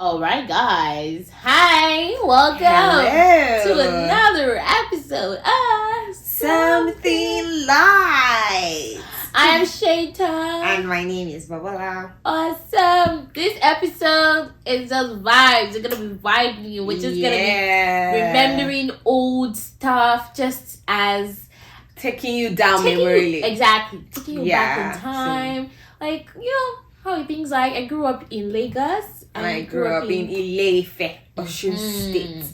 All right, guys. Hi, welcome Hello. to another episode of Something Light. I am Seyitan. And my name is Bobola. Awesome. This episode is just vibes. We're gonna be vibing. We're just gonna be remembering old stuff, just as taking you down memory lane. Exactly. Taking you back in time. Like, how things like I grew up in Lagos. And I grew up in Ile-Ife, Osun State.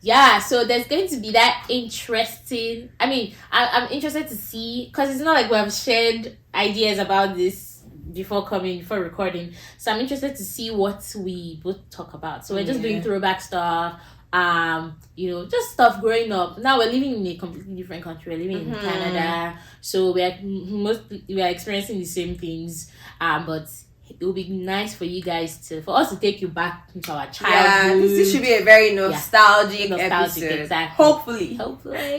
Yeah, so there's going to be that interesting. I mean, I'm interested to see, because it's not like we have shared ideas about this before recording. So I'm interested to see what we both talk about. So we're just doing throwback stuff. Just stuff growing up. Now we're living in a completely different country. We're living in Canada, so we are experiencing the same things. But it will be nice for us to take you back into our childhood. Yeah, this should be a very nostalgic episode. Exactly. Hopefully,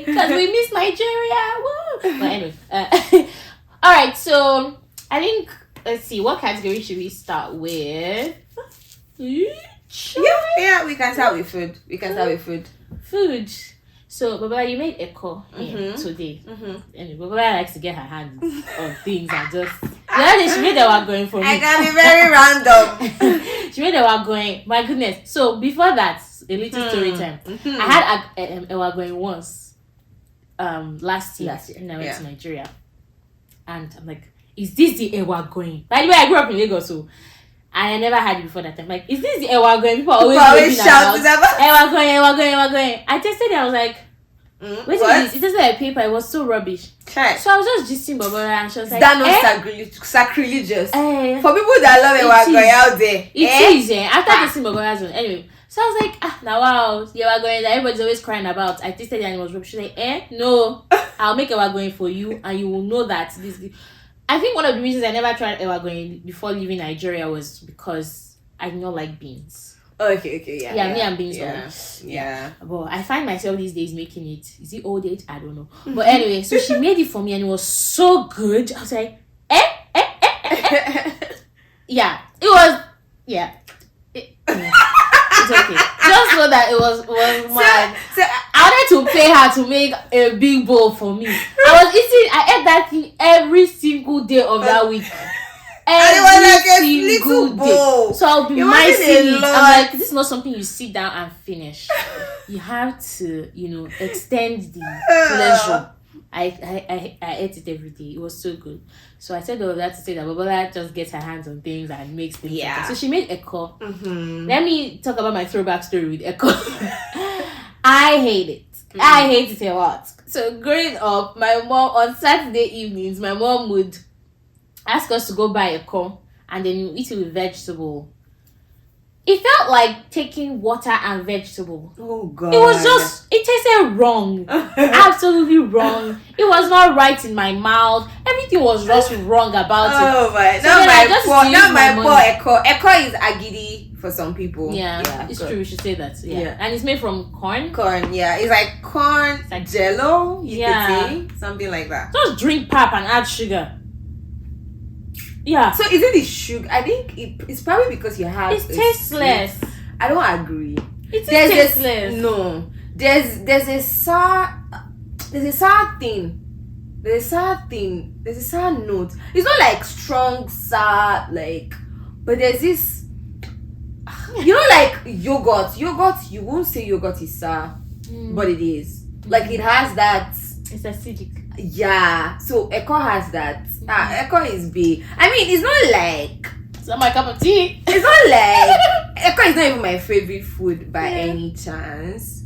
because we miss Nigeria. Woo! But anyway, all right. So I think let's see, what category should we start with? Yeah, we can start with food. Food. So, Bobola, you made a call today. And Bobola likes to get her hands on things and just... she made the work going for me. I can be very random. She made the work going. My goodness. So, before that, a little story time. I had a work going once. Last year. And I went to Nigeria. And I'm like, is this the Ewa going? By the way, I grew up in Lagos, so... And I never had it before that time. Like, is this the Ewa going? People always shout Ewa going. I tested it. I was like, what is this? It tasted like paper. It was so rubbish. Okay. So I was just gisting Bobola, and she was like, that not sacrilegious. For people that love Ewa going out there. It is. After tasting Bobola's one. Anyway, so I was like, now wow, Ewa going that everybody's always crying about. I tasted it and it was rubbish. She's like, no, I'll make Ewa going for you, and you will know that this. I think one of the reasons I never tried Ewa going before leaving Nigeria was because I do not like beans. Okay, yeah. Me and beans. Yeah. But I find myself these days making it. Is it old age? I don't know. But anyway, so she made it for me and it was so good. I was like, Yeah, it was. Yeah. It's okay. Just know that it was mad. So I wanted to pay her to make a big bowl for me. I ate that thing every single day of that week. Every single day. So I'll be micing it. I'm like, this is not something you sit down and finish. You have to, extend the pleasure. I ate it every day. It was so good. So I said all of that to say that Bobola just gets her hands on things and makes things better. So she made Eko. Let me talk about my throwback story with Eko. I hate it. I hate it a lot. So growing up, my mom, on Saturday evenings, my mom would ask us to go buy Eko and then you eat it with vegetable. It felt like taking water and vegetable. Oh God! It tasted wrong, absolutely wrong. It was not right in my mouth. Everything was just wrong about it. Oh my! So not my poor Eko. Eko is agidi for some people. Yeah, it's true. We should say that. Yeah, and it's made from corn. Yeah. It's like corn, it's like jello. You could say something like that. Just drink pap and add sugar. Yeah. So is it the sugar? I think it's probably because you have. It's tasteless. I don't agree. It's tasteless. There's a sour thing. There's a sour note. It's not like strong sour but there's this. Like yogurt. Yogurt. You won't say yogurt is sour, but it is. Like it has that. It's acidic. Yeah, so Eko has that. Eko is big. I mean, it's not my cup of tea. It's not like Eko is not even my favorite food by any chance.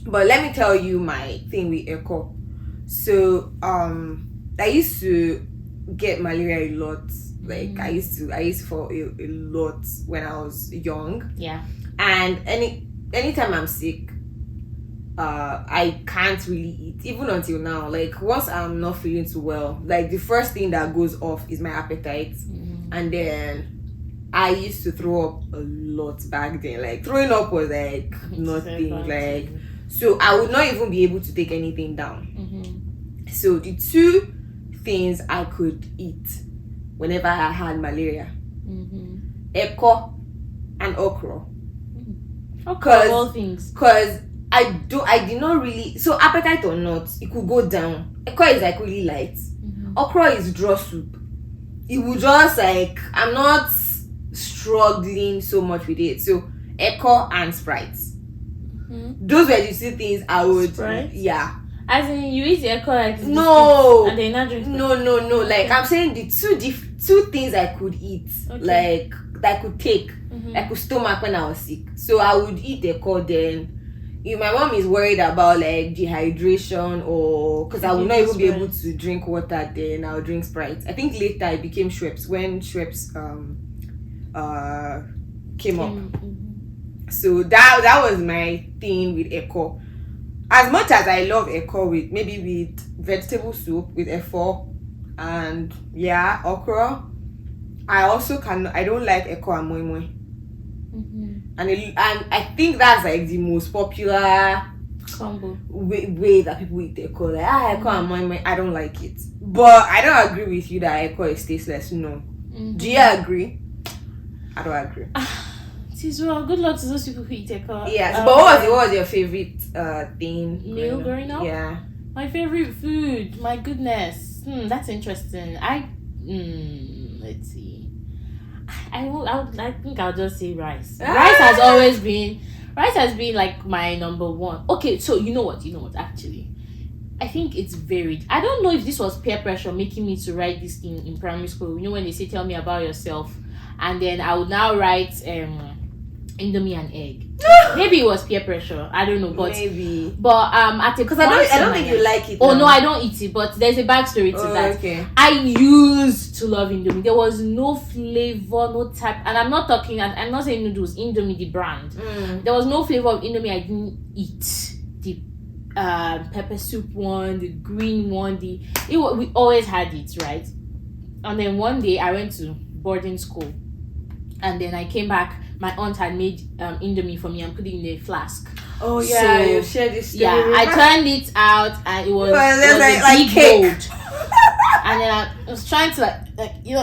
But let me tell you my thing with Eko. So I used to get malaria a lot. Like I used to fall a lot when I was young. Yeah. And anytime I'm sick, I can't really eat, even until now. Like once I'm not feeling too well, like the first thing that goes off is my appetite, and then I used to throw up a lot back then. Like throwing up was like nothing. Like so I would not even be able to take anything down. So the two things I could eat whenever I had malaria, Eko and okra. Okay, all things. Because I did not really, so appetite or not, it could go down. Ekwa is like really light. Okra is draw soup. It would just like, I'm not struggling so much with it. So Echo and Sprite. Those were the two things I would. Sprite? Yeah. As in, you eat Echo like no, and then not drink. No. Like I'm saying, the two things I could eat, like that I could take, I could stomach when I was sick. So I would eat Echo then. If my mom is worried about like dehydration or because I would not even be able to drink water, then I'll drink Sprite. I think later it became Schweppes when Schweppes came up. So that was my thing with Echo. As much as I love Echo with vegetable soup with efo and okra, I don't like Echo and moi moi. And I think that's like the most popular combo way that people eat Echo. Like Echo and moi moi, I don't like it. But I don't agree with you that Echo is tasteless. No. Do you agree? I don't agree. Well, good luck to those people who eat Echo. Yes, but what was your favorite thing meal growing up? Yeah. My favorite food. My goodness. That's interesting. Let's see. I think I'll just say rice. Rice has been like my number one. Okay, so you know what? Actually, I think it's varied. I don't know if this was peer pressure making me to write this thing in primary school. You know when they say tell me about yourself, and then I would now write Indomie and egg. Maybe it was peer pressure. I don't know, but maybe. But at a because I don't think you like it. Oh no, I don't eat it. But there's a backstory to that. Okay. I used to love Indomie. There was no flavor, no type, and I'm not saying noodles. Indomie, the brand. There was no flavor of Indomie I didn't eat. The pepper soup one, the green one, we always had it, right? And then one day I went to boarding school, and then I came back. My aunt had made Indomie for me and put it in a flask. Oh yeah, you shared this story. Yeah, I turned it out and it was like big cake. gold. And then I was trying to like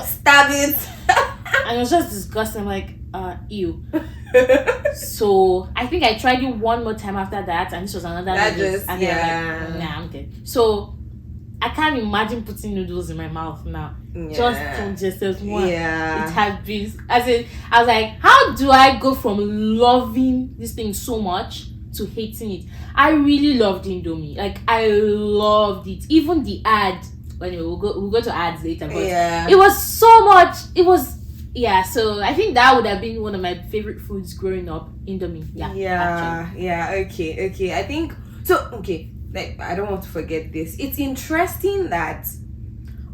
stab it. And it was just disgusting. I'm like, ew. So I think I tried it one more time after that, and this was another noodles. And then I'm like, nah, I'm good. So I can't imagine putting noodles in my mouth now. Just as one. Yeah. It has been I was like, how do I go from loving this thing so much to hating it? I really loved Indomie. Like I loved it. Even the ad. Anyway, we'll go to ads later. But it was so much. It was so I think that would have been one of my favorite foods growing up. Indomie. Okay. I think so. Okay. Like I don't want to forget this. It's interesting that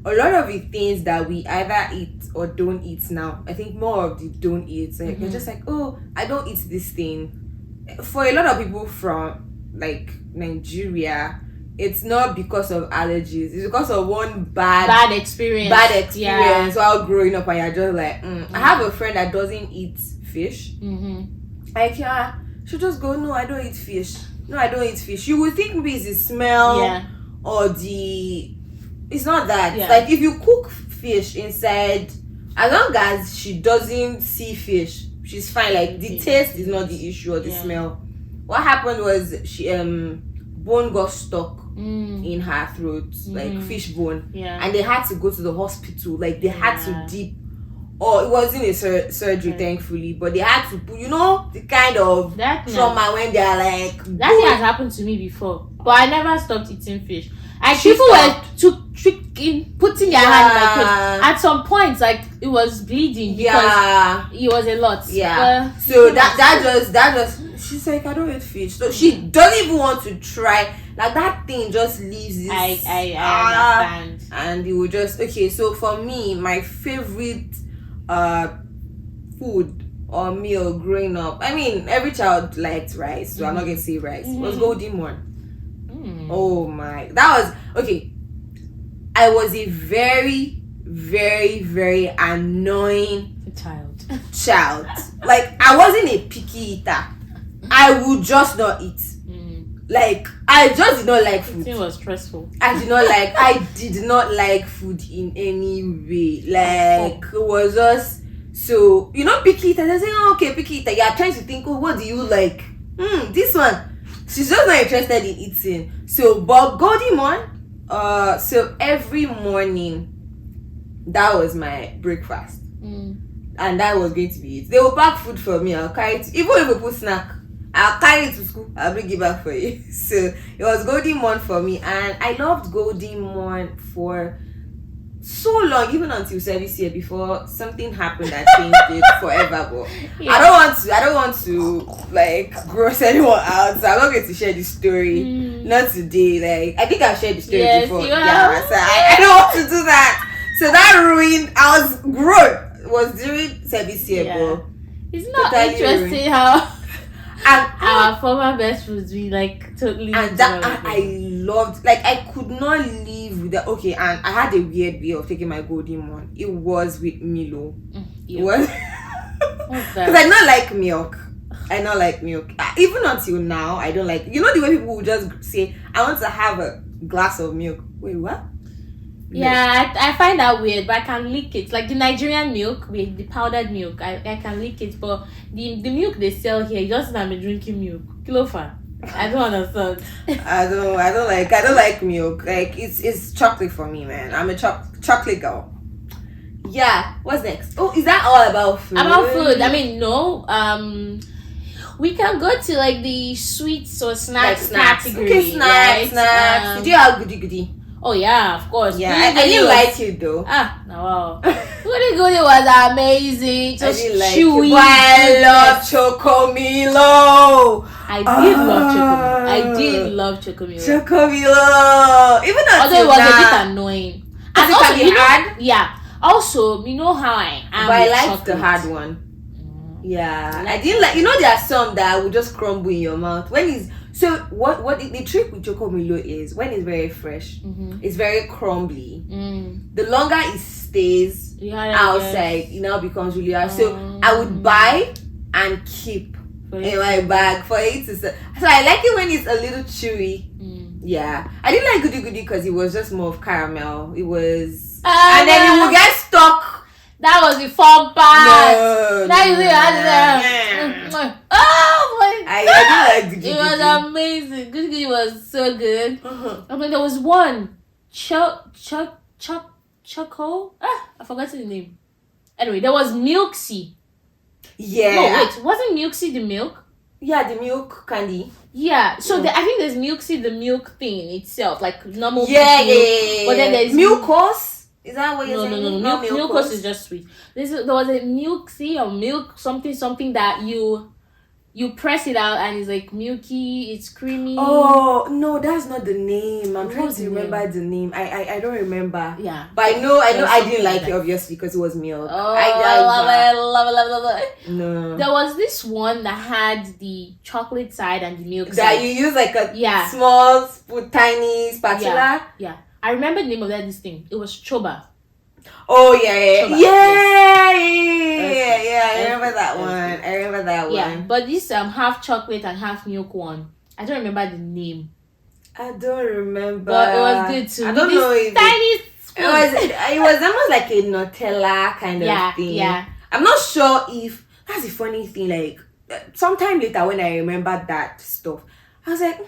a lot of the things that we either eat or don't eat now, I think more of the don't eat. Like you're just like, oh, I don't eat this thing. For a lot of people from like Nigeria, it's not because of allergies. It's because of one bad experience while growing up, and you're just like, I have a friend that doesn't eat fish. Like she'll just go, no, I don't eat fish. No, I don't eat fish. You would think maybe it's the smell or the... It's not that. Like if you cook fish inside, as long as she doesn't see fish, she's fine. Like the taste is not the issue or the smell. What happened was she bone got stuck in her throat, like fish bone. And they had to go to the hospital. Like they had to dip. It wasn't a surgery, thankfully, but they had to put, the kind of trauma when they are like... That thing has happened to me before, but I never stopped eating fish. Like people were putting their hand in my throat. At some point, like it was bleeding because it was a lot. So that just she's like, I don't eat fish, so she doesn't even want to try. Like that thing just leaves this. I understand. And it will just So for me, my favorite food or meal growing up, I mean every child liked rice, so I'm not gonna say rice. It was golden morn. Oh my, that was I was a very, very, very annoying child. Like I wasn't a picky eater. I would just not eat. Like I just did not like food. It was stressful. I did not like food in any way. Like it was just So, you know, picky eater, they say, oh, okay, picky eater. You are trying to think, oh, what do you like? This one. She's just not interested in eating. So, but Goldie Mon, so every morning, that was my breakfast. And that was going to be it. They will pack food for me. I'll carry it. Even if we put snack, I'll carry it to school. I'll bring it back for you. So, it was Goldie Mon for me. And I loved Goldie Mon for so long, even until service year, before something happened that changed it forever. But I don't want to like gross anyone out, so I'm not going to share this story. Not today. Like, I think I've shared the story before. So I don't want to do that. So that ruined. I was grown. It was during service year, but it's not totally interesting ruined. How our former best friends we like totally. And that I loved. Like, I could not live with that. Okay, and I had a weird way of taking my Goldie Mon. It was with Milo. It was because I not like milk. Even until now, I don't like. You know the way people will just say, "I want to have a glass of milk." Wait, what? Yeah, I find that weird, but I can lick it. Like the Nigerian milk with the powdered milk, I can lick it, but the milk they sell here, just that I'm drinking milk. Kilofa. I don't understand. I don't like milk. Like it's chocolate for me, man. I'm a chocolate girl. Yeah. What's next? Oh, is that all about food? About food. I mean, no. We can go to like the sweets or snacks category. Okay, snacks. Did you have goody? Oh yeah, of course. Yeah, I didn't like it though. No. Goody was amazing. Just I didn't like chewy. It. But I love Chocomilo. I did love Chocomilo. I did love Chocomilo. Even although it was a bit annoying. And also, yeah. Also, you know how I am. But I liked the hard one. Yeah, I didn't like. You know, there are some that will just crumble in your mouth when it's. So what the trick with Chocomilo is when it's very fresh, it's very crumbly. The longer it stays outside, it now becomes really hard. So I would buy and keep in my bag for it to. So I like it when it's a little chewy. Yeah, I didn't like Goody because it was just more of caramel. It was, and then it would get stuck. That was the fun part. Oh my God. I didn't like Goody. It was amazing. Goody was so good. I mean, there was one. Choco. I forgot the name. Anyway, there was Milksy. Yeah. No, wait. Wasn't Milksy the milk? Yeah, the milk candy. Yeah. So I think there's Milksy the milk thing in itself. Like normal milk. Yeah. But then there's Milkos. Is that what you're saying? No. Milkos is just sweet. There was a Milksy or milk something that you press it out and it's like milky, it's creamy. Oh no, that's not the name. I'm trying to remember the name. I don't remember. Yeah. But I know I didn't like it obviously because it was milk. Oh, I love it. No. There was this one that had the chocolate side and the milk that side. you use like a small tiny spatula. Yeah. I remember the name of this thing. It was Choba. Oh yeah. I remember that one. Yeah, but this half chocolate and half milk one, I don't remember the name. I don't remember. But it was good too. I don't know if tiny spoon. It was almost like a Nutella kind of thing. Yeah. I'm not sure if that's the funny thing. Like sometime later when I remembered that stuff, I was like,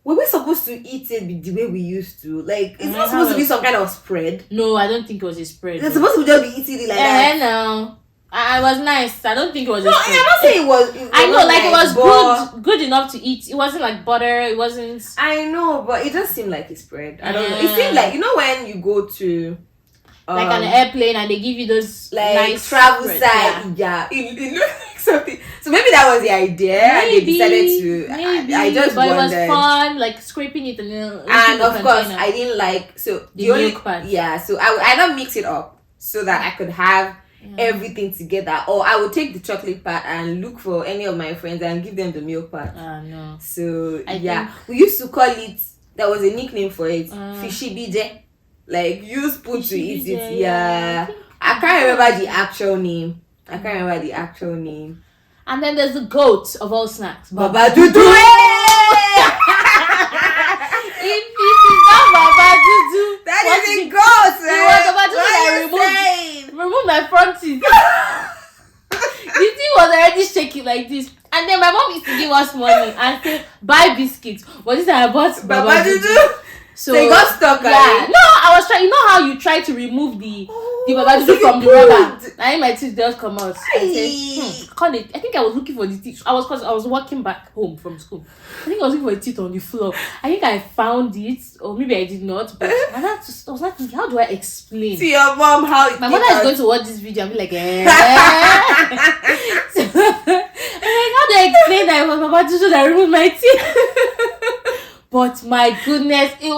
were we supposed to eat it the way we used to? Like, it's not supposed to be some kind of spread. No, I don't think it was a spread. It's supposed to just be eating it like that. No. I was nice. I don't think it was a spread. I'm not saying it was. I know, like nice, it was good enough to eat. It wasn't like butter. It wasn't. I know, but it just seemed like a spread. I don't know. It seemed like, you know, when you go to like on an airplane and they give you those like nice travel side, it looks like something. So maybe that was the idea, and they decided to. I just but wondered. It was fun, like scraping it and of course I didn't like the milk part. Yeah, so I don't mix it up so that I could have everything together, or I would take the chocolate part and look for any of my friends and give them the milk part. No. So we used to call it. There was a nickname for it, fishy BJ. Like you spoon to eat it. Yeah. I can't remember the actual name. And then there's the goat of all snacks. Baba Dudu. If it is not Baba Dudu, that is a goat. It was Baba Dudu that remove my front teeth. take it like this. And then my mom used to give us money and say, buy biscuits. But this time I bought Baba Dudu. So you got stuck. Yeah. No, I was trying. You know how you try to remove the Baba Dudu from the rubber? And my teeth just come out. I said, call it. I think I was looking for the teeth. I was walking back home from school. I think I was looking for the teeth on the floor. I think I found it, or maybe I did not. But I was like, how do I explain to your mom how it my mother is going to watch this video and be like, So, I'm like, how do I explain that it was Baba Dudu that removed my teeth? But my goodness, it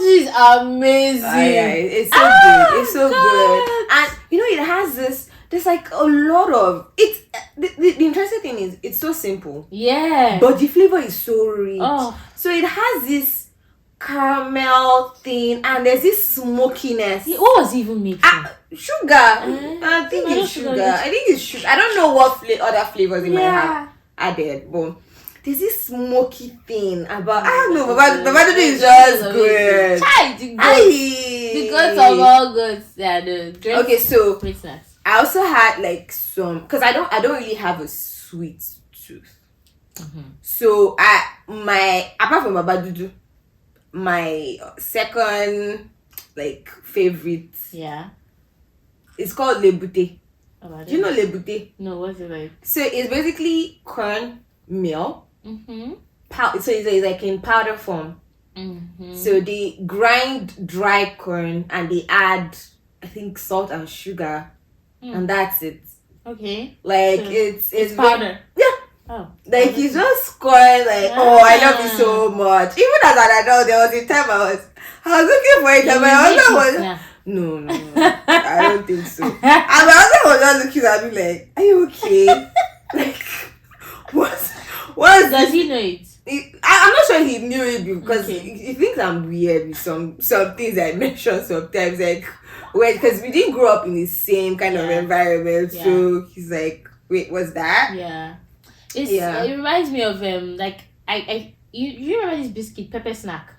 is amazing. It's so good. It's so good. And you know, it has this. There's like a lot of it. The interesting thing is, it's so simple. Yeah. But the flavor is so rich. Oh. So it has this caramel thing, and there's this smokiness. Yeah, what was it even made from? Sugar. I think it's sugar. I think it's sugar. I don't know what other flavors they might have added, but there's this smoky thing about. I don't know. Baba Dudu is just good. The goats of all goats. Yeah, okay, so Christmas. I also had like some, because I don't really have a sweet tooth. So apart from Baba Dudu, my second like favorite, it's called lebute. Do you know lebute? No, what's it like? So it's basically corn meal. So it's like in powder form. So they grind dry corn and they add, I think, salt and sugar, and that's it. Okay. Like it's powder. Oh. Like you just corn, like I love you so much. Even as an adult, there was a time I was looking for it, and my husband was no, I don't think so. And my husband was just looking at me like, are you okay? Like what does he know it? I'm not sure he knew it because he thinks I'm weird with some things I mention sometimes, like because we didn't grow up in the same kind of environment. So he's like, wait, what's that? It reminds me of you remember this biscuit pepper snack?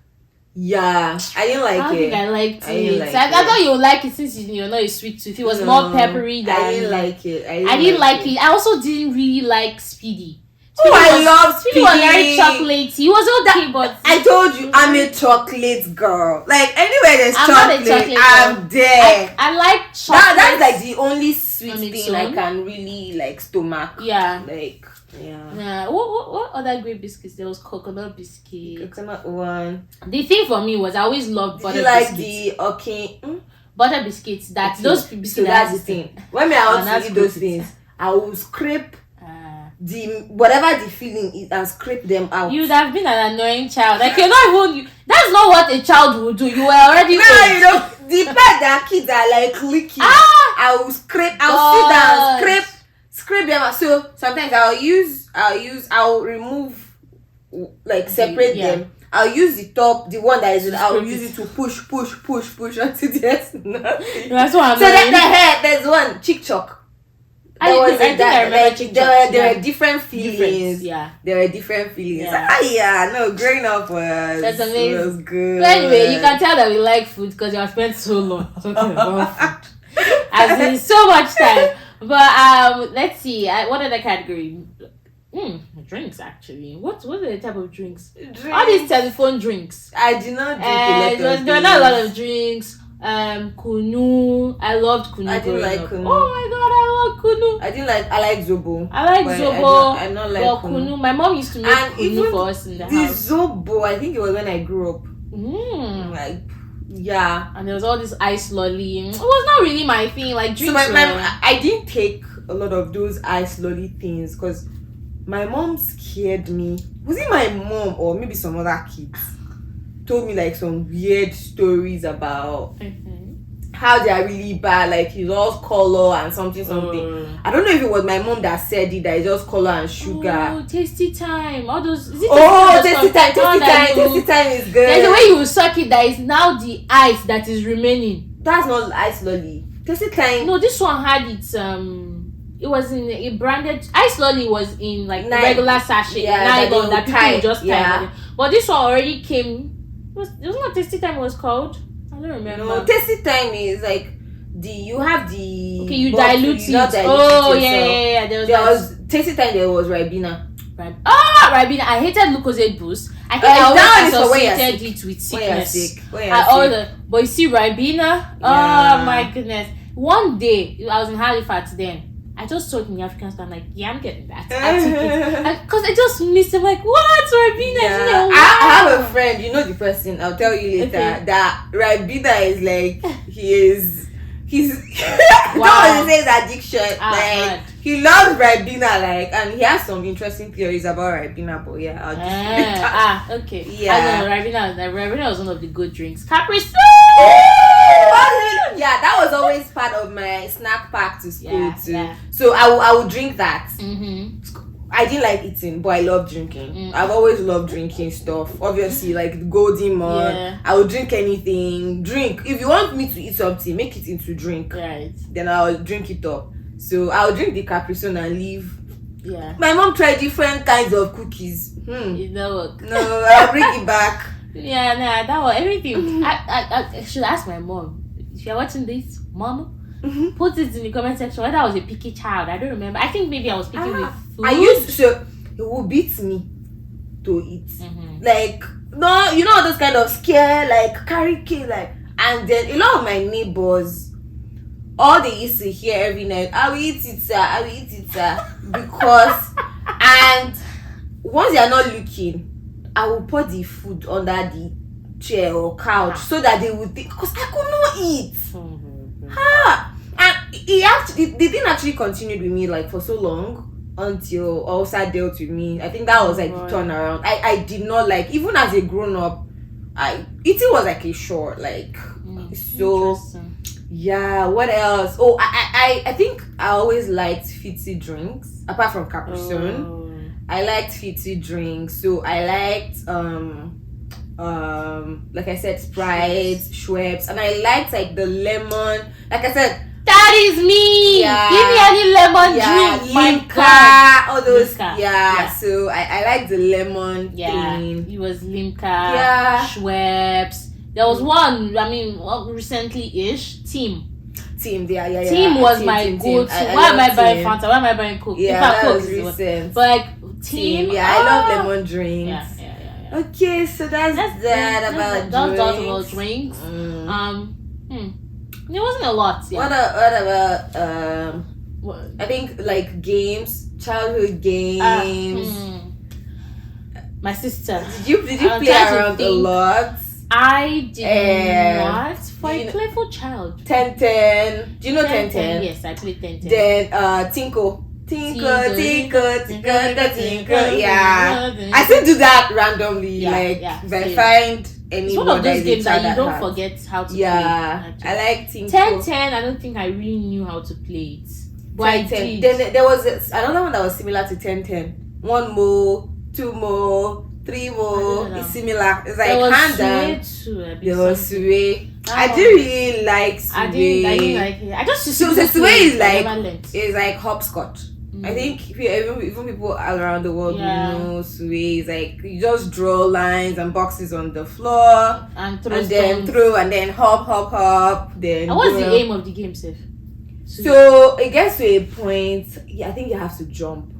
Yeah, I didn't like it. I don't think I liked it. I thought you would like it since you're not a sweet tooth. It was more peppery than. I didn't like it. I didn't like it. I also didn't really like Speedy. I love Speedy. Speedy was very chocolatey. He was okay, but I told you I'm a chocolate girl. Like anywhere there's chocolate, I'm there. I like chocolate. That's like the only sweet thing I can really like stomach. What other great biscuits? There was coconut biscuit. Coconut one. The thing for me was I always loved butter biscuits. Butter biscuits. Those biscuits. So that's the thing. When I want to eat those things, I will scrape whatever the feeling is and scrape them out. You'd have been an annoying child. Like you're not even. That's not what a child would do. You were already. You know the part that kids are like licking. I will scrape. I'll sit down, scrape them out. So sometimes I'll remove, like separate them. I'll use the top, the one that is. I'll use it to push until there's nothing. That's what I'm. So the head, there's one chick choc. I think I remember chick choc. There were different feelings. There were different feelings. Growing up was good. But anyway, you can tell that we like food because you have spent so long talking about food. I've been so much time. But let's see. What other category? Drinks actually. What are the type of drinks? All these telephone drinks. I did not drink there were not a lot of drinks. Kunu. I loved kunu. I didn't like kunu. Oh my god, I love kunu. I like zobo. I like zobo. I not like kunu. My mom used to make kunu for us in the house. The zobo, I think it was when I grew up. And there was all this ice lolly. It was not really my thing. Like drinks. So I didn't take a lot of those ice lolly things because my mom scared me. Was it my mom or maybe some other kids told me like some weird stories about how they are really bad, like it's all color and something. I don't know if it was my mom that said it, that it's just color and sugar. Tasty time. All those. Tasty time is good. There's a way you will suck it that is now the ice that is remaining. That's not ice lolly. Tasty time. No, this one had its it was in a branded ice lolly was in like regular sachet nylon that people would just tie. But this one already came. It was not Tasty Time. It was called. I don't remember. No, Tasty Time is like you have the okay, you bottle, dilute you not it. dilute Oh it yeah, yourself. yeah, yeah. There was tasty time. There was Ribena. Ribena. I hated Lucozade Boost. I think that I is for when you're associated sick. it with When you're sickness. sick. When you're sick. But you see Ribena. Yeah. Oh my goodness. One day I was in Halifax then. I just told the African store, I'm like, yeah, I'm getting that. I took it. Because I just missed it. I'm like, what? Ribena? Yeah. Wow. I have a friend, you know the person, I'll tell you later, Okay. that Ribena is like, he's Wow. don't say his addiction. Mad. He loves Ribena, and he has some interesting theories about Ribena, but yeah, I'll just okay. Yeah. I don't know, Ribena was one of the good drinks. Capri Sun! Yeah, that was always part of my snack pack to school too. Yeah. So I would drink that. Mm-hmm. I didn't like eating, but I love drinking. I've always loved drinking stuff. Obviously, like the Golden Mon. Yeah. I would drink anything. Drink. If you want me to eat something, make it into drink. Right. Then I'll drink it up. So I'll drink the Capri Sun and leave. Yeah. My mom tried different kinds of cookies. It don't work. No, I'll bring it back. Yeah, nah, that was everything. I should ask my mom. If you're watching this, Mom, put it in the comment section whether I was a picky child. I don't remember. I think maybe I was picky with food. I used to. It would beat me to eat. Like, no, you know those kind of scare, like carry kid, and then a lot of my neighbors, all they used to hear every night, I will eat it, sir, I will eat it, sir. Because, and once they are not looking, I will put the food under the chair or couch so that they would think, because I could not eat. And the thing actually continued with me for so long until Ulcer dealt with me. I think that was the turnaround. I did not even as a grown up, eating was a chore. So yeah, what else? Oh, I think I always liked fizzy drinks apart from Capri Sun. I liked fizzy drinks, so I liked like I said, Sprite, Schweppes, and I liked the lemon. Like I said, that is me. Yeah. Give me any lemon drink. Limca, all those. Limca. Yeah. So I like the lemon thing. It was Limca. Yeah. Schweppes. There was one. Recently-ish. Team. Yeah. Team was my go-to. Why am I buying Fanta? Why am I buying Coke? Yeah, that Coke was recent. But Team. Yeah, I love lemon drinks. Yeah. Okay, so that's about drinks. That's about drinks. It wasn't a lot. Yeah. What about I think games, childhood games. My sister. Did you play around a lot? I did not. For a playful child. 10-10. Do you know 10-10? Yes, I played 10-10. Then Tinko. Yeah. I still do that randomly. If I find any. It's one of those games that you don't forget how to play. Yeah, I like Tinko. 10-10. I don't think I really knew how to play it. But I did. Then there was another one that was similar to 10-10. 1 more, 2 more, 3 more. It's similar. It's hand down. There was Sway. I didn't really like Sway. I didn't like it. I just so the Sway is like hopscotch. I think even people around the world know Sway is you just draw lines and boxes on the floor and then throw and then hop then. And what's the aim of the game, Seth? So it gets to a point. I think you have to jump.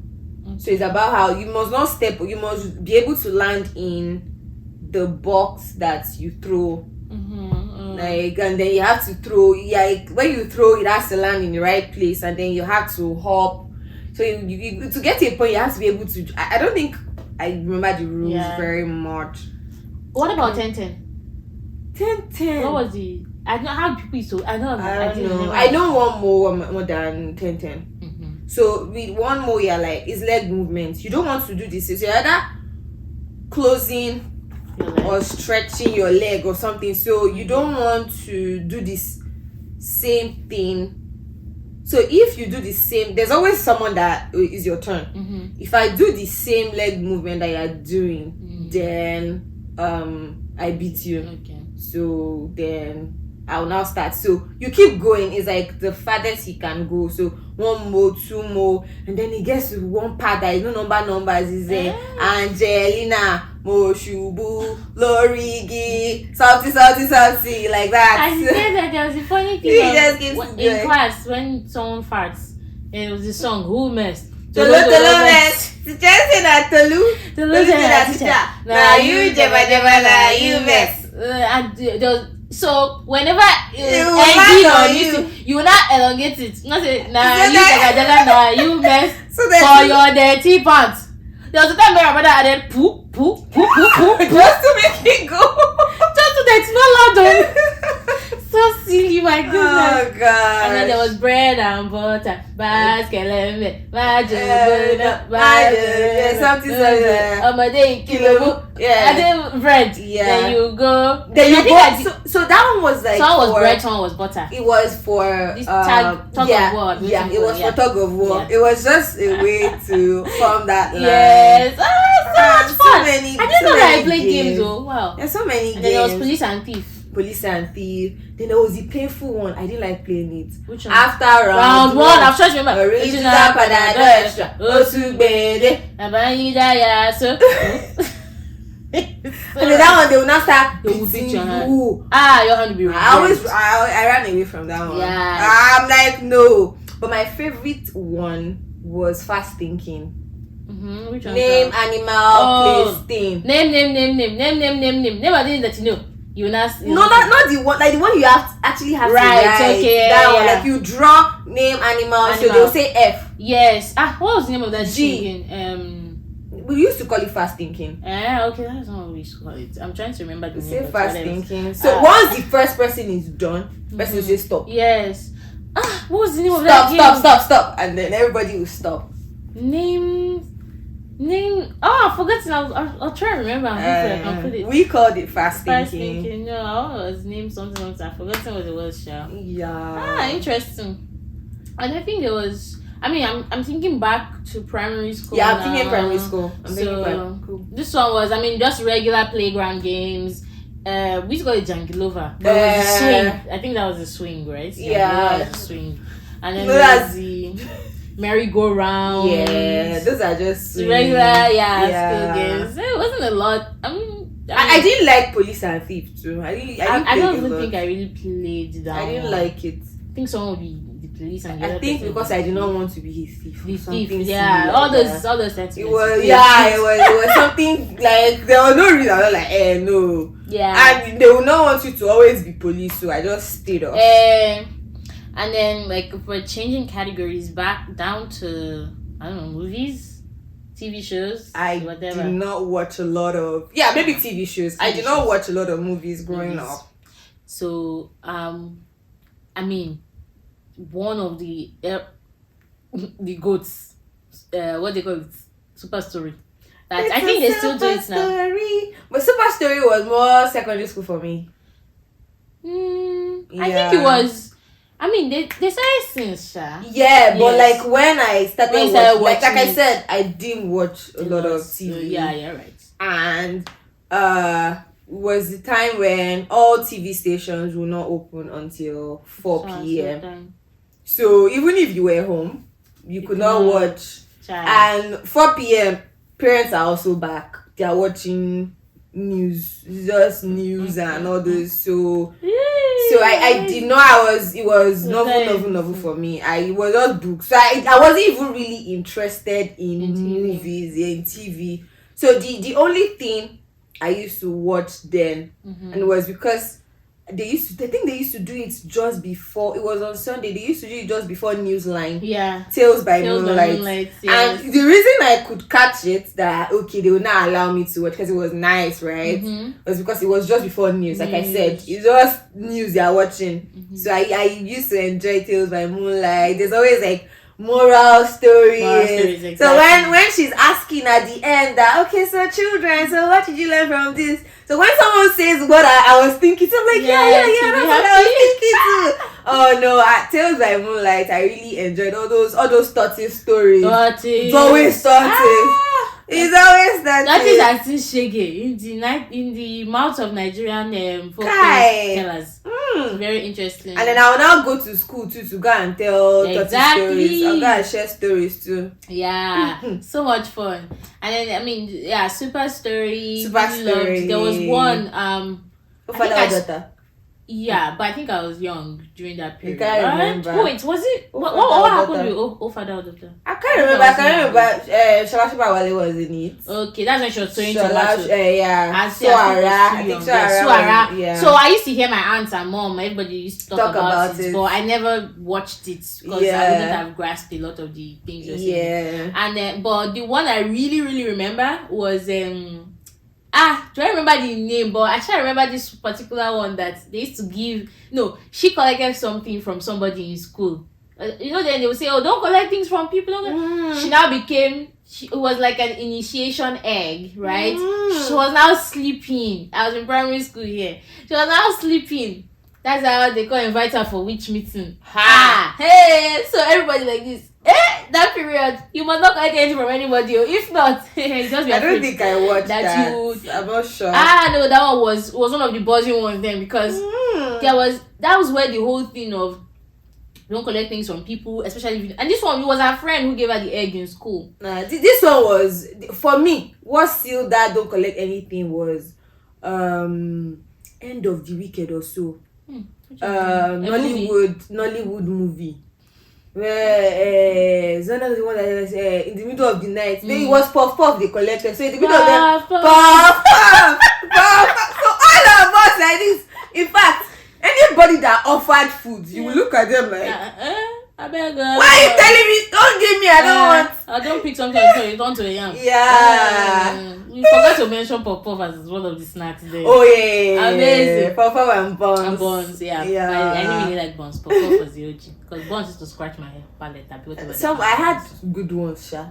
So it's about how you must not step. You must be able to land in the box that you throw. And then you have to throw. When you throw, it has to land in the right place, and then you have to hop. So you to get to a point, you have to be able to. I don't think I remember the rules very much. What about 10-10? 10-10. What was the? I know how people used to. I don't know. I know one more than 10-10. So with one more, it's leg movement. You don't want to do this. So you're either closing or stretching your leg or something. So you don't want to do this same thing. So if you do the same, there's always someone that is your turn. If I do the same leg movement that you're doing, then I beat you. Okay. So then I'll now start. So you keep going. It's the farthest he can go. So 1 more, 2 more, and then he gets to one part that is no numbers. Is Angelina, Moshubu, Lorigi, something, like that. I said that there was a funny He thing just keeps in doing. class when someone farts, and it was the song "Who Messed." Tolu mess. Just say that Tolu say that teacher. Nah, you jeba, nah, you mess. So whenever will ending land on on you. you will not elongate it. Not say nah So you jeba, nah you mess So for then your dirty pants. There was a time where my brother added poo just to make it go. just so that it's not loud on. So silly, my goodness. Oh god. And then there was bread and butter, basket something. Yeah. And then bread. Yeah. Then you go. Then you go. So that one was like. Some was bread, some was butter. It was for this tug of war. Yeah, it was for tug of war. Yeah. It was just a way to form that line. Yes. Oh, so much fun. I didn't know that I played games though. Wow. There's so many And games. then there was police and thief. Police and thief. Then there was the painful one. I didn't like playing it. Which one? After Round one. I'm sure you remember. Original Padado Extra. Osugbede. Abayidaya. So. And then that one they will not start. They will beat your hand. Ooh. Your hand will be I ran away from that one. Yeah. I'm like no. But my favorite one was fast thinking. Which one? Name, animal, place, thing. Name. Name of things that you know. You not. Not the one. Like the one you actually have right, to write. Okay. That one. Like you draw name, animal. So they'll say F. Yes. What was the name of that? G. We used to call it fast thinking. Okay, that's not what we used to call it. I'm trying to remember the We name. say fast thinking. So once the first person is done, person will say stop. Yes. What was the name of that game? Stop, and then everybody will stop. Name. I forgot. I'll try to remember. I'll put it. We called it fast thinking. No, I was named something else. I forgot what it was. Yeah. Interesting. And I think there was. I mean, I'm thinking back to primary school. Yeah, I'm thinking primary school. Cool. This one was, just regular playground games. We used to call it Jangilova. But it was a swing. I think that was a swing, right? Yeah. Was a swing. And then there was the merry-go-round. Yeah, those are just regular, school games. It wasn't a lot. I didn't like police and thief too. I don't even think I really played that. I didn't like it. I think someone would be the police and I think because I did not want to be his thief. All those sentiments. It was something like there was no reason. I was like, no. Yeah. And they would not want you to always be police, so I just stayed off. And then like if we're changing categories back down to movies, TV shows. I did not watch a lot of maybe TV shows. I did not watch a lot of movies growing up. So one of the goats, what they call it, Super Story. That I think they still do it now. But Super Story was more secondary school for me. I think it was. They started since. Yeah, but like when I started watching, like I said, I didn't watch a lot of TV. Yeah, you're right. And was the time when all TV stations will not open until 4 p.m. So even if you were home, you could not watch. And 4 p.m. parents are also back. They are watching news, just news and all those. So I did not. It was novel for me. It was just books. So I wasn't even really interested in movies, in TV. So the only thing I used to watch then, and it was because they used to do it just before. It was on Sunday. They used to do it just before Newsline. Yeah. Tales by Moonlight. Yes. And the reason I could catch it that they would not allow me to watch because it was nice, right? Was because it was just before news. Like I said, it's just news they are watching. So I used to enjoy Tales by Moonlight. There's always like moral stories. Exactly. So when she's asking at the end that so children, so what did you learn from this? So when someone says what I was thinking, so I'm like, that's what I was thinking too. Oh no, at Tales by Moonlight, I really enjoyed all those tortoise stories. It's always tortoise. It's always that. That is as in shege in the mouth of Nigerian folk tellers. It's very interesting. And then I will now go to school too to go and tell 30 stories. I'll go and share stories too. Yeah, so much fun. And then I mean, yeah, super story. Super story. There was one. Father or daughter. Yeah, but I think I was young during that period. You can't remember. Oh, wait, was it? What happened with Father or daughter? I can't remember. I can't remember. Shola Wale was in it. Okay, that's when she was throwing tomatoes. Yeah. Suara. Yeah. So I used to hear my aunts and mom. Everybody used to talk about it, but I never watched it because I wouldn't have grasped a lot of the things you're saying. And then, but the one I really remember was do I remember the name? But I can't remember this particular one that they used to give. No, she collected something from somebody in school. Then they would say, "Oh, don't collect things from people." She now became. It was like an initiation egg, right? She was now sleeping. I was in primary school here. She was now sleeping. That's how they go invite her for witch meeting. Hey, so everybody like this. That period, you must not collect anything from anybody. If not, just be I don't think I watched that. I'm not sure. No, that one was one of the buzzing ones then because that was where the whole thing of don't collect things from people, especially and this one, it was her friend who gave her the egg in school. This one was for me. What sealed that don't collect anything was end of the weekend or so. Nollywood movie. Where Zana was the one that was in the middle of the night. Then it was Puff they collected. So in the middle of them, Puff. So all of us like this. In fact, anybody that offered food, you will look at them like, I beg. Why are you telling me? Don't give me. I don't want. I don't pick something until you turn to a yam. Yeah. You forgot to mention Puff as one of the snacks there. Oh yeah. Amazing. Puff and buns. And buns, yeah. I didn't really like buns. Puff was the OG. Because buns used to scratch my palate. I had good ones, Sha.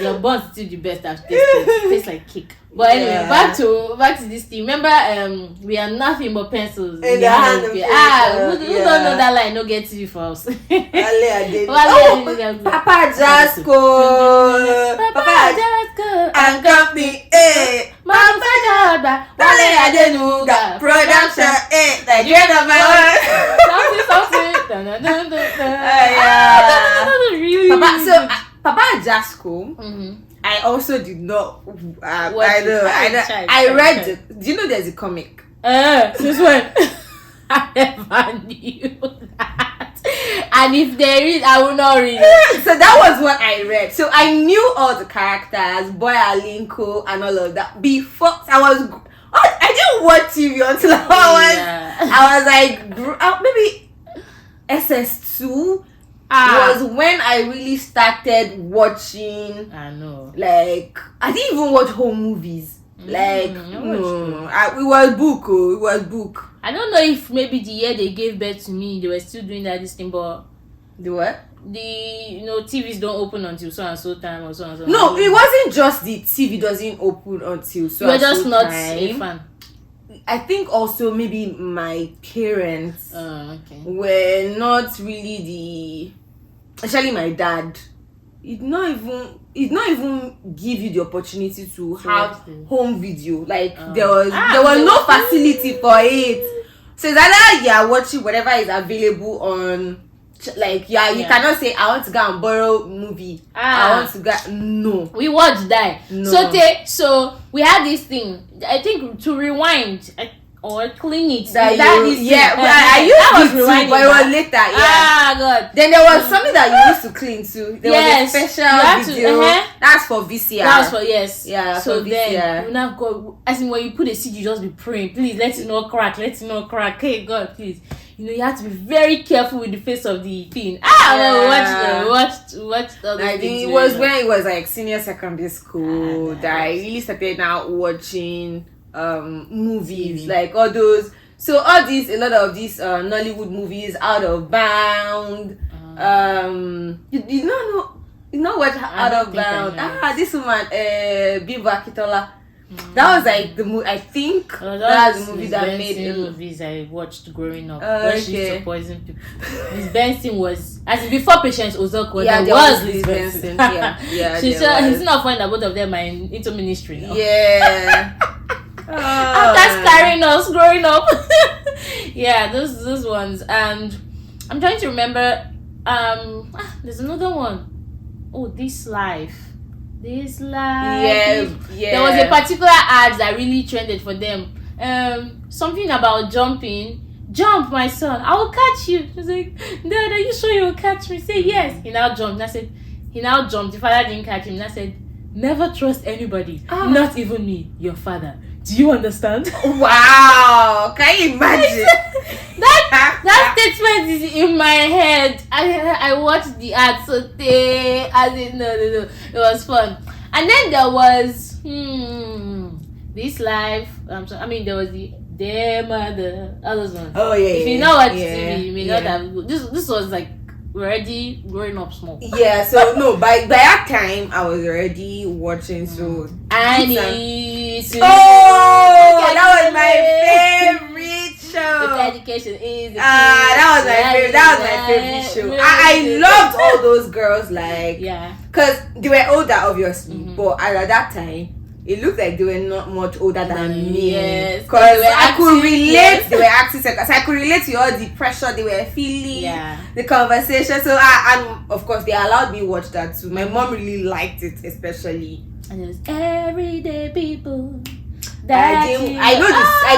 Your buns still the best I've tasted. It tastes like cake. But anyway, back to this thing. Remember, we are nothing but pencils in the hand of who don't know that line? No get TV for us. Papa Jasco and company. Mama Fada, Wale Adenuga production. The dread of my heart. Papa Jasco. I also did not. I read it. Do you know there's a comic? Since when? I never knew that. And if there is, I will not read it. So that was what I read. So I knew all the characters, Boy Alinko and all of that before. I didn't watch TV until I was like maybe SS2. Was when I really started watching. I know. Like I didn't even watch home movies. It was book. It was book. I don't know if maybe the year they gave birth to me, they were still doing this thing, but the what? TVs don't open until so and so time or so and so. No, it wasn't just the TV doesn't open until so. You were just not a fan. I think also maybe my parents were not really especially my dad. It not even give you the opportunity to have home video. Like there was no facility for it. So it's either you are watching whatever is available on. Like you cannot say I want to go and borrow movie. I want to go. No, we watched that. No. So we had this thing. I think to rewind or clean it. I used to rewind, but it was later. God. Then there was something that you used to clean too. There was a special video. That's for VCR. That's for Yeah. So then you now go. As in when you put a CD, you just be praying. Please let it not crack. Let it not crack. Hey God, please. You have to be very careful with the face of the thing. Watched all these things. It was when it was like senior secondary school that I really started now watching movies, like all those. So a lot of these Nollywood movies, Out of Bound. You know what Out of Bound? This woman, Bimbo Akitola. That was like the movie. I think that's the movie that made it. Movies I watched growing up. Where she used to poison people. Miss Benson was before Patience Ozoko. There was Miss Benson. Yeah. It's not funny that both of them are into ministry now. Yeah. After scarring us growing up. Yeah, those ones. And I'm trying to remember. There's another one. Oh, This Life. This Life. Yeah. There was a particular ad that really trended for them. Something about jumping. Jump, my son. I will catch you. She was like, Dad, are you sure you will catch me? Say yes. He now jumped. And I said, he now jumped. The father didn't catch him. And I said, never trust anybody. Not even me, your father. Do you understand? Wow. Can you imagine? that statement is in my head. I watched the ad so I didn't know. It was fun. And then there was This Life. There was the Dear Mother. All those ones. Oh yeah. If you know what TV, you may not have. This was like already growing up small. Yeah. So no, by that time I was already watching. So I need to. Oh, that was my favorite show. The dedication is. That was my favorite. That was my favorite show. I loved all those girls. Like, yeah, because they were older, obviously, but at that time. It looked like they were not much older than me. Yes. Because I could relate. Yes. They were acting. So I could relate to all the pressure they were feeling. Yeah. The conversation. So and of course they allowed me to watch that too. My mom really liked it, especially. And it was Everyday People. I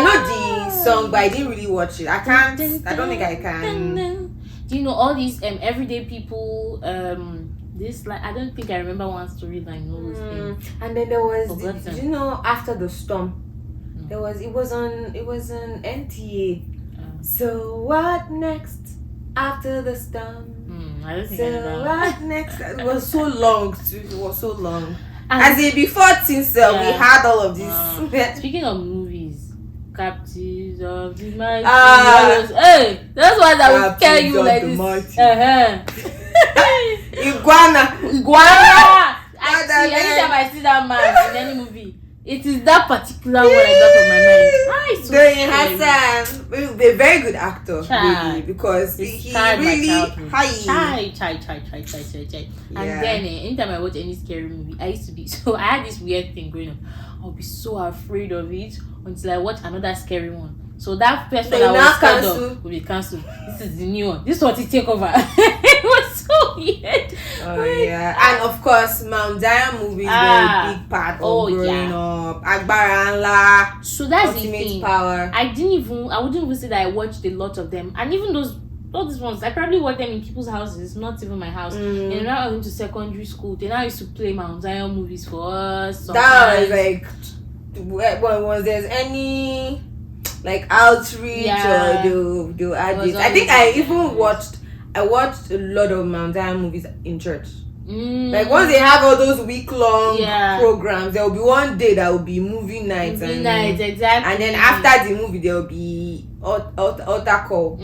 know the song, but I didn't really watch it. I can't. I don't think I can. Do you know all these Everyday People? This I don't think I remember one storyline. And then there was did you know After the Storm? There was it was on NTA. So what next after the storm? I don't think I remember. What next? It was so long too. It was so long. As in before Teen Cell, we had all of this. Speaking of movies, Captives of the Mighty. Hey, that's one that will tell you like this. Iguana. Anytime I see that man in any movie, it is that particular one I got on my mind. Hassan, a very good actor, really, because he really Chai. And then anytime I watch any scary movie, I used to be I had this weird thing growing up. I'll be so afraid of it until I watch another scary one. So that person that was scared of will be cancelled. This is the new one. This is what it take over. It was so weird. Oh yeah, and of course, Mount Zion movies were a big part of growing up. Akbar Anla. So that's Ultimate the thing. Power. I wouldn't even say that I watched a lot of them, and even all these ones, I probably watched them in people's houses, not even my house. And when I went to secondary school, they now used to play Mount Zion movies for us. That was like, was there any like outreach or do add this? I think I even watched a lot of Mount Zion movies in church. Like once they have all those week-long programs, there will be one day that will be movie nights. Exactly. And then after the movie, there will be altar call.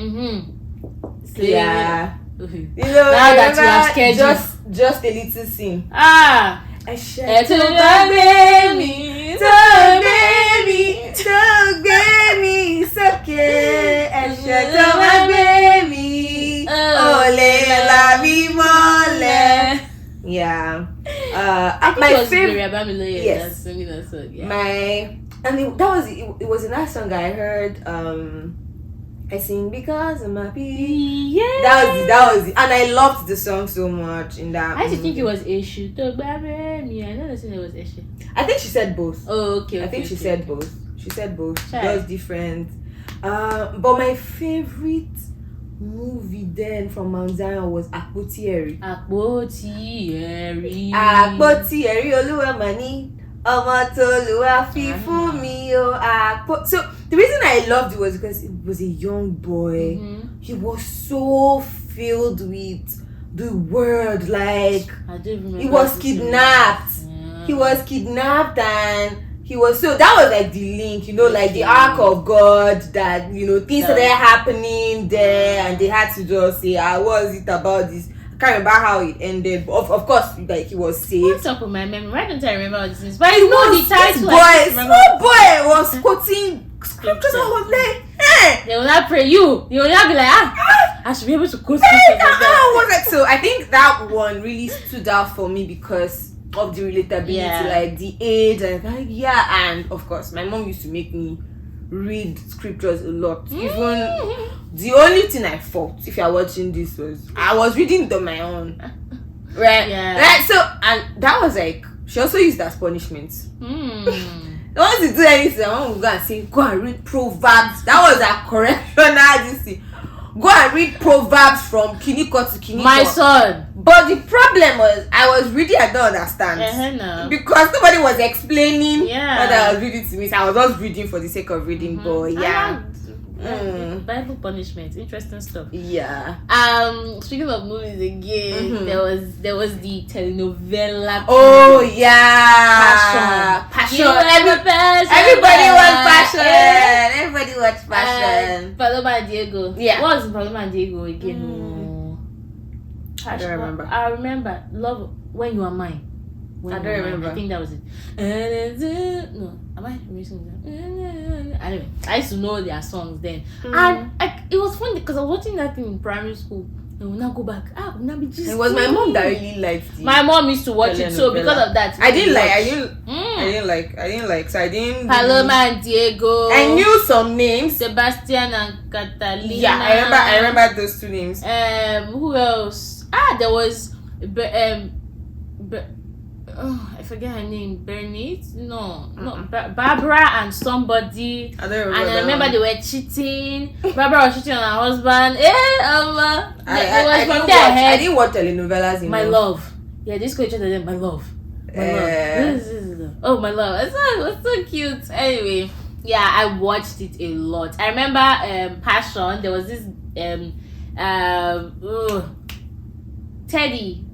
So, yeah. You know, now that you have scheduled, just a little scene. I said to baby, it's okay. I said to my baby, ole la mi mole. Yeah. My favorite. Yes. It was in that song I heard. I sing because I'm happy. Yeah. That was it. And I loved the song so much in that. I used to think it was Eshu. I never seen it was Eshu. I think she said both. Oh, okay. I think she said both. She said both. It was different. But my favorite movie then from Mount Zion was Akpotieri. Akpotieri Oluwamani. So the reason I loved it was because it was a young boy. He was so filled with the word, like he was kidnapped. He was kidnapped and he was so that was like the link, like the ark of God that things started happening there and they had to just say, what is it about this? Can't remember how it ended, but of course, like he was saved. What's up with my memory? Why don't I remember all these things? But I know the title. Small boy was quoting scriptures. I was like, hey. They will not pray you. They will not be like, I should be able to quote scriptures like that. So I think that one really stood out for me because of the relatability, like the age, and and of course, my mom used to make me read scriptures a lot. Even the only thing I fought, if you are watching this, was I was reading it on my own, right? Right. So, and that was like, she also used that as punishment. Once you do anything, I want to go and say, go and read Proverbs. That was a correctional this thing. Go and read Proverbs from Kiniko to Kiniko. My son. But the problem was, I was reading, I don't understand. No. Because nobody was explaining what I was reading to me. So I was just reading for the sake of reading. But Bible punishment, interesting stuff. Yeah. Speaking of movies again, there was the telenovela. Oh yeah, Passion. Everybody wants Passion. Everybody wants Passion. Paloma and Diego. Yeah. What was Paloma and Diego again? I don't remember. I remember Love When You Are Mine. I don't remember. I think that was it. No, am I missing that? Anyway, I used to know their songs then, and it was fun because I was watching that thing in primary school. And we'll now go back. We'll now be just. It was my mom that really liked it. My mom used to watch it, so because of that, I didn't like. So I didn't. Paloma and Diego. I knew some names. Sebastian and Catalina. Yeah, I remember those two names. Who else? There was. I forget her name. Bernice? No. Barbara and somebody. I don't remember. And I remember they were cheating. Barbara was cheating on her husband. I didn't watch telenovelas. My love. Yeah, this coach told them, my love. Oh, my love. It was so cute. Anyway, yeah, I watched it a lot. I remember Passion. There was this Teddy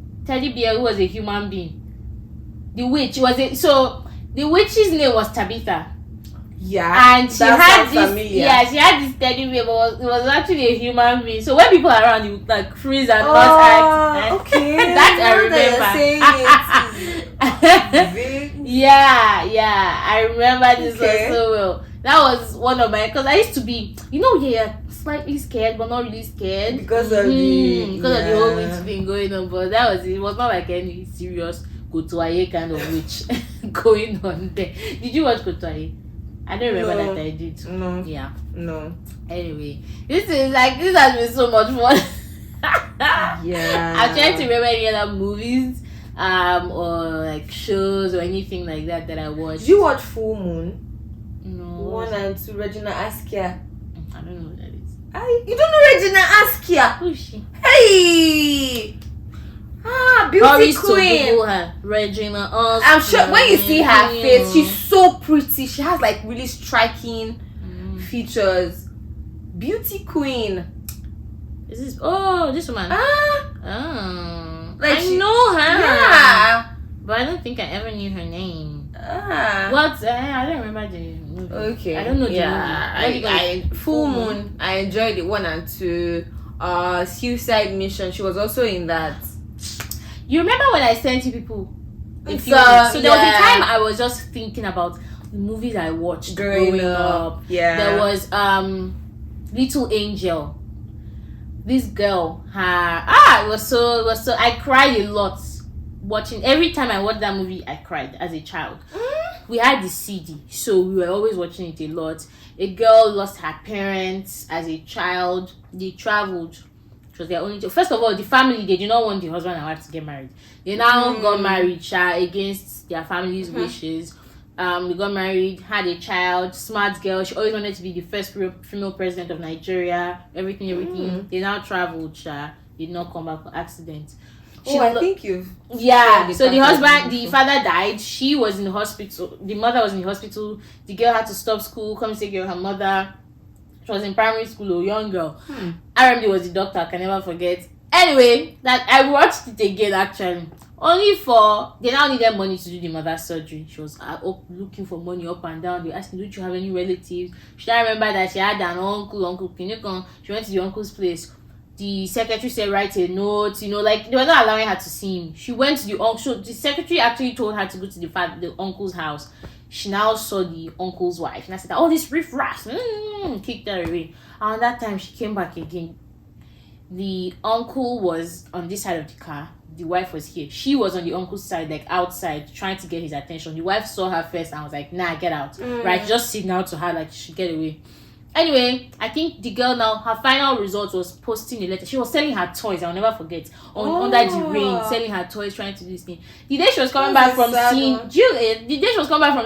Bear, who was a human being. The witch the witch's name was Tabitha. Yeah, and she had this teddy bear, but it was actually a human being. So when people are around, you like freeze and not act. Okay, that I remember. Yeah, I remember this one so well. That was one of my, because I used to be, slightly scared, but not really scared because of the whole witch thing going on. But it was not like any serious Kotoye kind of witch going on there. Did you watch Kotoye? I don't remember that I did. No. Yeah. No. Anyway, this has been so much fun. Yeah. I'm trying to remember any other movies, or like shows or anything like that I watched. Did you watch Full Moon? No. 1 and 2, Regina Askia. I don't know what that is. You don't know Regina Askia? Who is she? Hey! Beauty queen. Regina Askia. I'm sure when you see her face, she's so pretty. She has like really striking features. Beauty queen. Is this? Oh, this woman. Like I know her. Yeah. But I don't think I ever knew her name. What? I don't remember the movie. Okay. I don't know the movie. Full Moon. I enjoyed it 1 and 2. Suicide Mission. She was also in that. You remember when I sent you people? So there was a time I was just thinking about the movies I watched growing up. Yeah. There was Little Angel. This girl, it was so I cried a lot watching. Every time I watched that movie, I cried as a child. We had the CD, so we were always watching it a lot. A girl lost her parents as a child. They traveled. It was their only. First of all, the family, they did not want the husband and wife to get married. They now got married against their family's wishes. They got married, had a child, smart girl. She always wanted to be the first female president of Nigeria. Everything. They now traveled. Did not come back for accident. I think you've. Yeah. So the father died. She was in the hospital. The mother was in the hospital. The girl had to stop school, come take care of her mother. She was in primary school, a young girl. RMD was the doctor. I can never forget. Anyway, that I watched it again actually. Only for they now needed money to do the mother's surgery. She was looking for money up and down. They asked me, "Don't you have any relatives?" She I remember that she had an uncle. Can you come? She went to the uncle's place. The secretary said write a note. Like they were not allowing her to see him. She went to the uncle. So the secretary actually told her to go to the uncle's house. She now saw the uncle's wife. And I said, "Oh, this riffraff!" Kicked her away. And that time she came back again. The uncle was on this side of the car. the wife was here. She was on the uncle's side, like outside, trying to get his attention. The wife saw her first and was like, nah, get out. Right? Just signaled to her like she should get away. Anyway, I think the girl now, her final result was posting a letter. She was selling her toys, I'll never forget. Under the rain, selling her toys, trying to do this thing. The day she was coming back from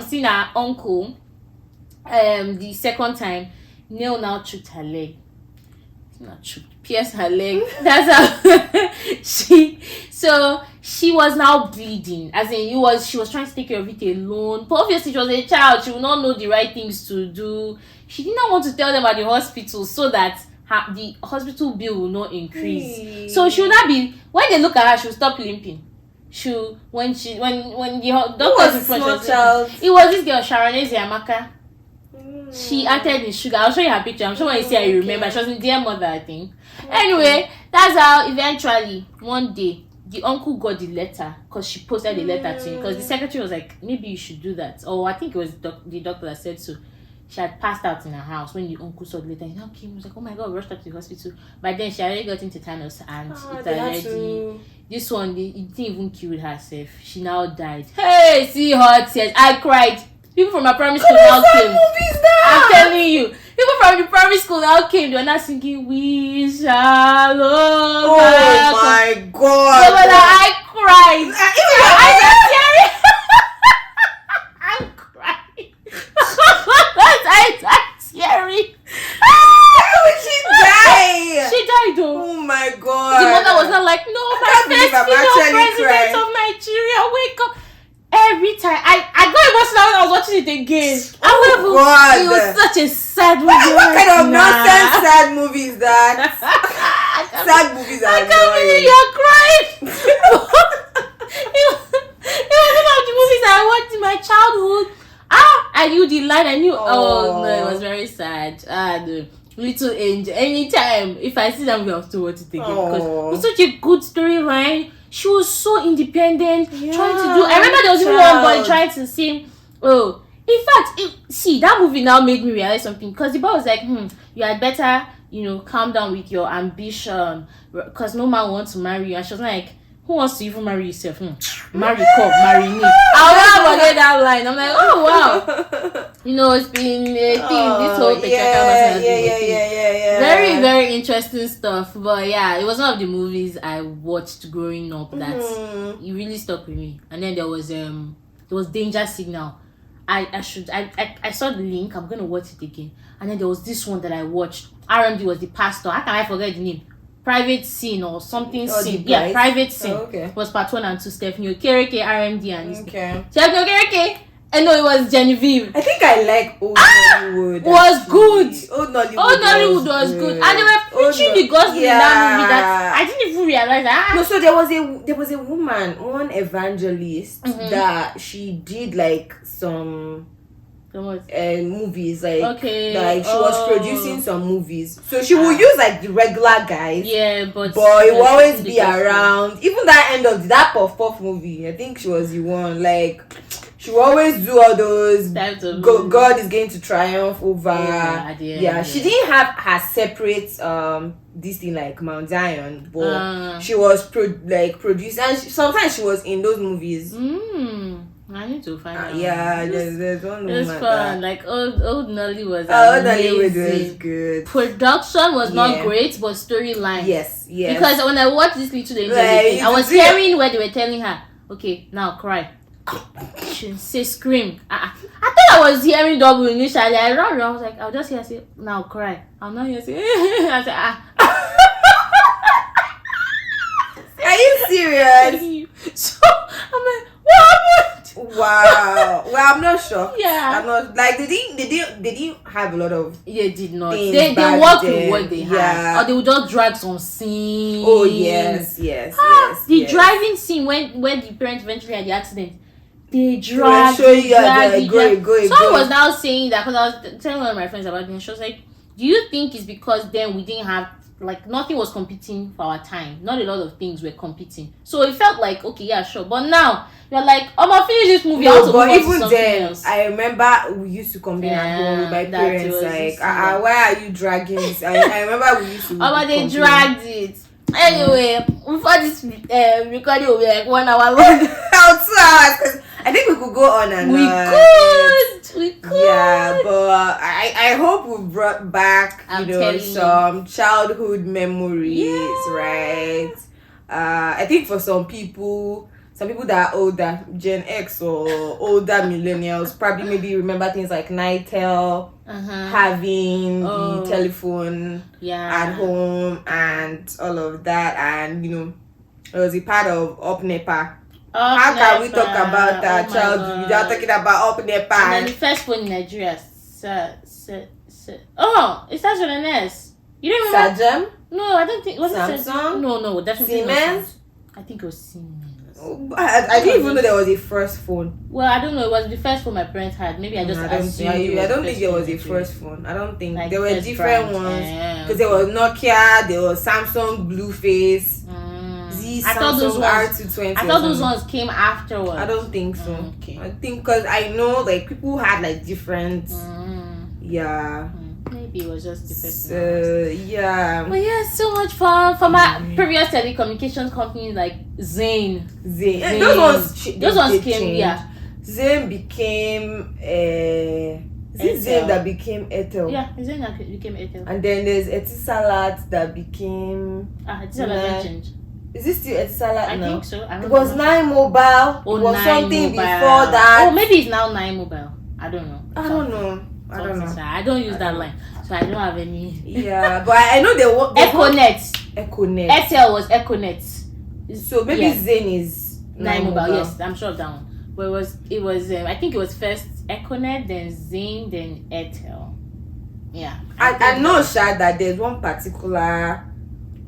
seeing her uncle, the second time, Neil now choked her leg. Not choked, pierced her leg. That's how she was now bleeding. As in, she was trying to take care of it alone. But obviously, she was a child. She would not know the right things to do. She did not want to tell them at the hospital so that the hospital bill will not increase. So she would not be, when they look at her, she will stop limping. When the doctor was in front, it was this girl, Sharonese Yamaka. She acted in Sugar. I'll show you her picture. I'm sure when you see her, you remember. She was in Dear Mother, I think. Anyway, that's how eventually one day the uncle got the letter because she posted the letter to him. Because the secretary was like, maybe you should do that. Or I think it was the doctor that said so. She had passed out in her house when the uncle saw the letter. He now came. He was like, oh my god, rushed her to the hospital. But then she already got into tetanus and it already. This one, it didn't even kill herself. She now died. Hey, see her tears. I cried. People from my primary school now came. I'm telling you. People from the primary school now came. They were not singing, we shall love. Oh my god. So when I cried. I'm crying. That's scary. How did she die? She died though. Oh my god. The mother was not like, no, my first female president of Nigeria, wake up. Every time I got emotional when I was watching it again. Oh god. It was such a sad movie. What kind of nonsense sad movie is that? Sad movies are I can't believe you're crying. It was one of the movies I watched in my childhood. I knew the line. I knew. Oh no, it was very sad. The little angel. Anytime if I see that movie, I'll still watch it again because it was such a good storyline. She was so independent, trying to do. I remember there was even one boy trying to sing. Oh, in fact, that movie now made me realize something because the boy was like, you had better, calm down with your ambition because no man wants to marry you. And she was like, who wants to even marry yourself? Marry Cobb, marry me. I'll never forget that line. I'm like, oh wow. It's been a thing. This whole patriarchal yeah. Very, very interesting stuff. But yeah, it was one of the movies I watched growing up that it really stuck with me. And then there was Danger Signal. I saw the link. I'm gonna watch it again. And then there was this one that I watched. RMD was the pastor. How can I forget the name? Private Scene or something scene. Yeah, Private Scene. Okay. Was part 1 and 2. Stephanie Okereke, RMD, and okay. Stephanie Okereke. And no, it was Genevieve. I think I like Old Nollywood. Was good. Old Nollywood was good. And they were preaching the gospel in that movie that I didn't even realize that. No, so there was a woman, one evangelist that she did like some movies like she was producing some movies, so she will use like the regular guys, but it will always be around. Even that end of that Puff movie, I think she was the one, like she will always do all those God is going to triumph over. She didn't have her separate this thing like Mount Zion, but she was producing, and sometimes she was in those movies. I need to find out. There's one woman. It was fun. Like old Nolly was Old Nollywood was good. Production was not great, but storyline. Yes. Because when I watched this little angel thing, I was hearing where they were telling her, okay, now cry. She say scream. I thought I was hearing double initially. I was like, I'll just hear say now cry. I'm not here say I said Are you serious? So I'm like, what happened? Wow. Well, I'm not sure. Yeah. I'm not like they didn't have a lot of. They did not. They worked with what they had, or they would just drag some scene. Oh yes. The driving scene when the parents eventually had the accident. They dragged. Go. Someone was now saying that because I was telling one of my friends about it. And she was like, "Do you think it's because then we didn't have?" Like nothing was competing for our time. Not a lot of things were competing. So it felt like okay, yeah, sure. But now you're like, I'm gonna finish this movie. No, but even then, else. I remember we used to complain at home with my parents like, why are you dragging this? I remember we used to. They dragged it. Anyway, before this recording will be like 1 hour long. 2 hours. 'Cause I think we could go on and We on. could. Yeah, but I hope we brought back I'm telling you. some childhood memories, Yeah. right? I think for some people that are older, Gen X or older millennials, probably maybe remember things like Nitel, having the telephone at home and all of that, and it was a part of Up Nepa. How can we talk about that childhood without talking about Up Nepa? And then the first phone in Nigeria, oh, it starts with an S. You don't remember? Sajem? No, I don't think. Was Samsung? it Samsung? No, definitely not Siemens? Samsung. I think it was Siemens. I didn't even know there was a first phone. Well, I don't know. It was the first phone my parents had. Maybe I just assumed. I don't think there was a first phone. I don't think Like there were first different brand. ones because there was Nokia, there was Samsung Blueface, I thought those Samsung ones. R220. I thought those ones came afterwards. I don't think so. Okay. I think because I know like people had like different. Yeah. Maybe it was just the first. Yeah. But yeah, so much fun from our previous telecommunications companies like Zain. Those ones They came. changed. Yeah. Zain became is it Zain that became Airtel? Yeah, Zain that became Airtel. And then there's Etisalat that became. Etisalat didn't change. Is it still Etisalat I now? think so. I don't It was know. 9 Mobile. Oh, it was 9 something Mobile. before that. Oh, maybe it's now 9 Mobile. I don't know. I don't know. I don't use that line, so I don't have any. Yeah, but I know there was Econet. Airtel was Econet. So maybe Zain is 9 Mobile. Yes, I'm sure of that one. But it was. I think it was first Econet, then Zain, then Airtel. Yeah. I know, Sha, that there's one particular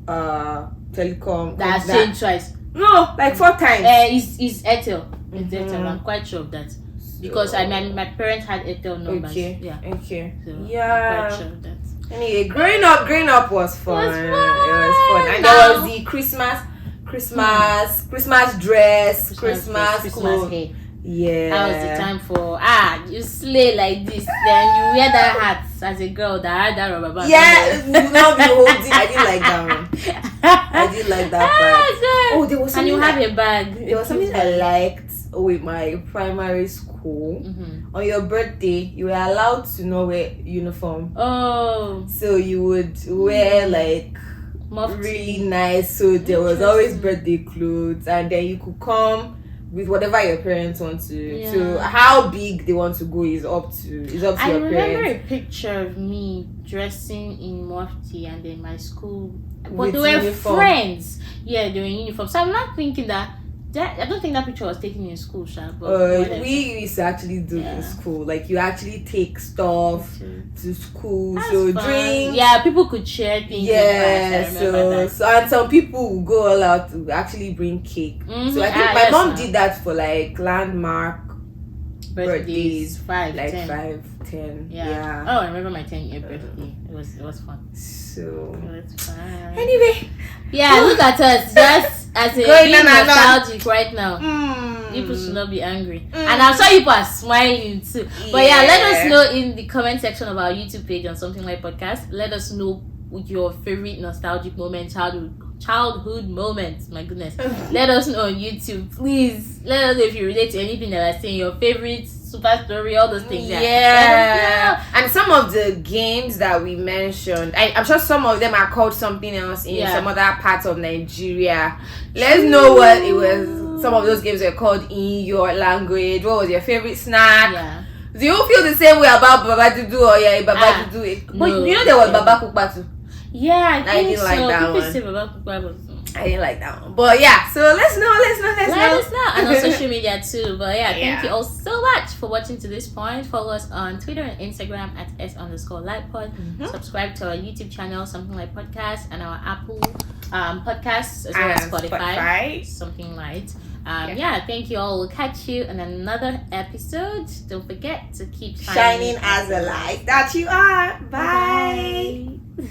telecom that changed twice. No, like 4 times. Is Airtel. It's Airtel. I'm quite sure of that. Because my parents had Airtel numbers. Okay. Yeah. Okay. So yeah. I'm quite sure of that. Anyway, growing up was fun. It was fun. And Now, there was the Christmas dress, Christmas clothes. hair. Yeah. That was the time for you slay like this, then you wear that hat as a girl that had that rubber band. Yeah, you will not be holding. I didn't like that one. I didn't like that part. Oh, there was something. And you have a bag. There was something I liked with my primary school. On your birthday, you were allowed to not wear uniform. Oh. So you would wear like really nice. So there was always birthday clothes, and then you could come with whatever your parents want to. Yeah. So how big they want to go is up to your parents. I remember a picture of me dressing in mufti and then my school, but With they were uniform. friends. Yeah, they were in uniform. So I'm not thinking that I don't think that picture was taken in school, Sha. But we used to actually do in school. Like you actually take stuff to school. That's so fun. drinks. Yeah, people could share things. Yeah, so and some people would go all out to actually bring cake. So I think my mom did that for like landmark birthdays 5, like 10. 5, 10. Yeah. Oh, I remember my 10-year birthday. It was fun. So it's fun. Anyway, yeah, look at us just as a being nostalgic right now. People should not be angry, and I'm sure people are smiling too. But yeah, let us know in the comment section of our YouTube page on Something Like Podcast. Let us know your favorite nostalgic moment, childhood moments. My goodness, let us know on YouTube, please. Let us know if you relate to anything that I say, your favorite super story, all those things. Yeah. And some of the games that we mentioned, I'm sure some of them are called something else in some other parts of Nigeria. Let's know what it was. Some of those games were called in your language. What was your favorite snack? Yeah. Do you feel the same way about Baba Dudu or Baba Dudu? But no, you know there was Baba Kukpa too. Yeah, I didn't like that people one. say Baba Kukpa, but I didn't like that one. But yeah, so let's know. Let us know. And on social media too. But yeah, thank you all so much for watching to this point. Follow us on Twitter and Instagram at @s_lightpod. Subscribe to our YouTube channel, Something Like Podcast, and our Apple podcasts as well as Spotify. Something Light. Yeah, thank you all. We'll catch you in another episode. Don't forget to keep shining as a light that you are. Bye.